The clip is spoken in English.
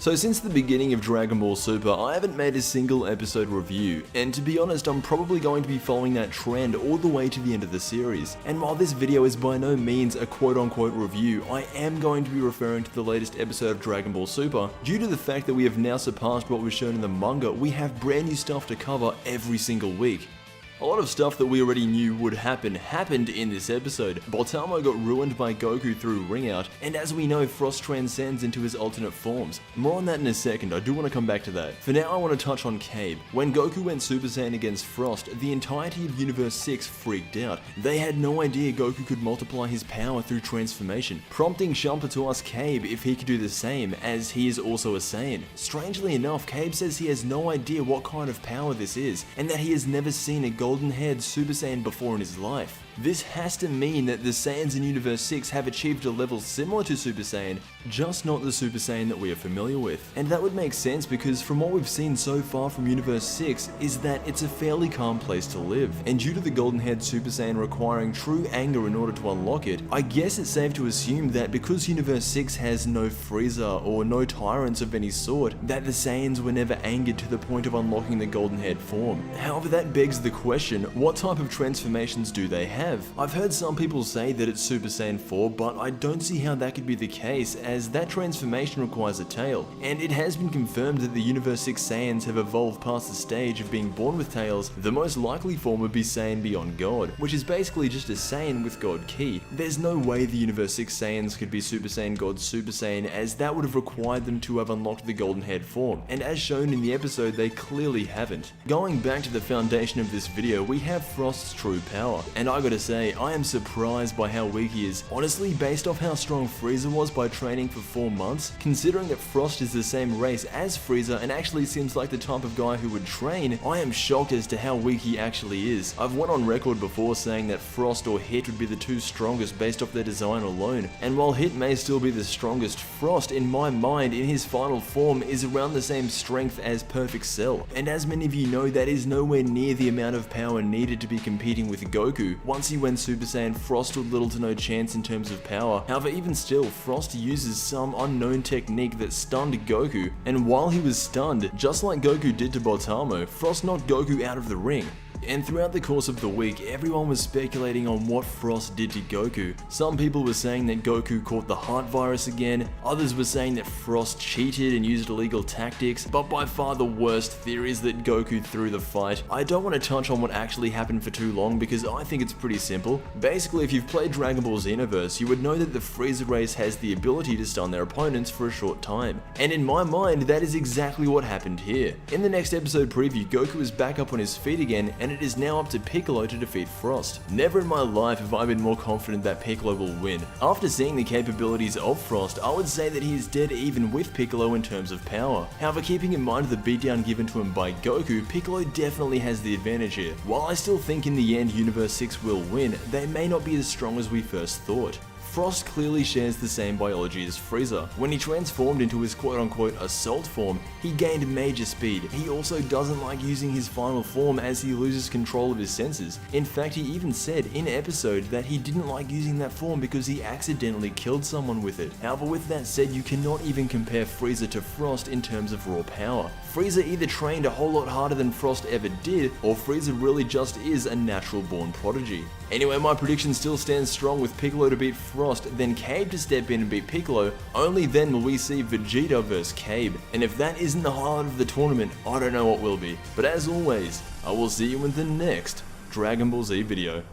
So since the beginning of Dragon Ball Super, I haven't made a single episode review, and to be honest, I'm probably going to be following that trend all the way to the end of the series. And while this video is by no means a quote-unquote review, I am going to be referring to the latest episode of Dragon Ball Super. Due to the fact that we have now surpassed what was shown in the manga, we have brand new stuff to cover every single week. A lot of stuff that we already knew would happen happened in this episode. Baltamo got ruined by Goku through Ring Out, and as we know, Frost transcends into his alternate forms. More on that in a second, I do want to come back to that. For now, I want to touch on Cabe. When Goku went Super Saiyan against Frost, the entirety of Universe 6 freaked out. They had no idea Goku could multiply his power through transformation, prompting Champa to ask Cabe if he could do the same, as he is also a Saiyan. Strangely enough, Cabe says he has no idea what kind of power this is, and that he has never seen a golden-haired Super Saiyan before in his life. This has to mean that the Saiyans in Universe 6 have achieved a level similar to Super Saiyan, just not the Super Saiyan that we are familiar with. And that would make sense because from what we've seen so far from Universe 6 is that it's a fairly calm place to live. And due to the golden-haired Super Saiyan requiring true anger in order to unlock it, I guess it's safe to assume that because Universe 6 has no Frieza or no tyrants of any sort, that the Saiyans were never angered to the point of unlocking the golden-haired form. However, that begs the question, what type of transformations do they have? I've heard some people say that it's Super Saiyan 4, but I don't see how that could be the case, as that transformation requires a tail, and it has been confirmed that the Universe 6 Saiyans have evolved past the stage of being born with tails. The most likely form would be Saiyan Beyond God, which is basically just a Saiyan with God Ki. There's no way the Universe 6 Saiyans could be Super Saiyan God Super Saiyan, as that would have required them to have unlocked the golden haired form, and as shown in the episode, they clearly haven't. Going back to the foundation of this video, we have Frost's true power, and I gotta say, I am surprised by how weak he is. Honestly, based off how strong Frieza was by training for 4 months, considering that Frost is the same race as Frieza and actually seems like the type of guy who would train, I am shocked as to how weak he actually is. I've went on record before saying that Frost or Hit would be the two strongest based off their design alone, and while Hit may still be the strongest, Frost in my mind in his final form is around the same strength as Perfect Cell, and as many of you know, that is nowhere near the amount of power needed to be competing with Goku. Once he went Super Saiyan, Frost stood little to no chance in terms of power. However, even still, Frost uses some unknown technique that stunned Goku, and while he was stunned, just like Goku did to Baltamo, Frost knocked Goku out of the ring. And throughout the course of the week, everyone was speculating on what Frost did to Goku. Some people were saying that Goku caught the heart virus again, others were saying that Frost cheated and used illegal tactics, but by far the worst theory is that Goku threw the fight. I don't want to touch on what actually happened for too long because I think it's pretty simple. Basically, if you've played Dragon Ball Xenoverse, you would know that the Frieza race has the ability to stun their opponents for a short time. And in my mind, that is exactly what happened here. In the next episode preview, Goku is back up on his feet again, and it is now up to Piccolo to defeat Frost. Never in my life have I been more confident that Piccolo will win. After seeing the capabilities of Frost, I would say that he is dead even with Piccolo in terms of power. However, keeping in mind the beatdown given to him by Goku, Piccolo definitely has the advantage here. While I still think in the end Universe 6 will win, they may not be as strong as we first thought. Frost clearly shares the same biology as Frieza. When he transformed into his quote-unquote assault form, he gained major speed. He also doesn't like using his final form as he loses control of his senses. In fact, he even said in episode that he didn't like using that form because he accidentally killed someone with it. However, with that said, you cannot even compare Frieza to Frost in terms of raw power. Frieza either trained a whole lot harder than Frost ever did, or Frieza really just is a natural-born prodigy. Anyway, my prediction still stands strong with Piccolo to beat Frost, then Cabe to step in and beat Piccolo. Only then will we see Vegeta vs Cabe. And if that isn't the highlight of the tournament, I don't know what will be. But as always, I will see you in the next Dragon Ball Z video.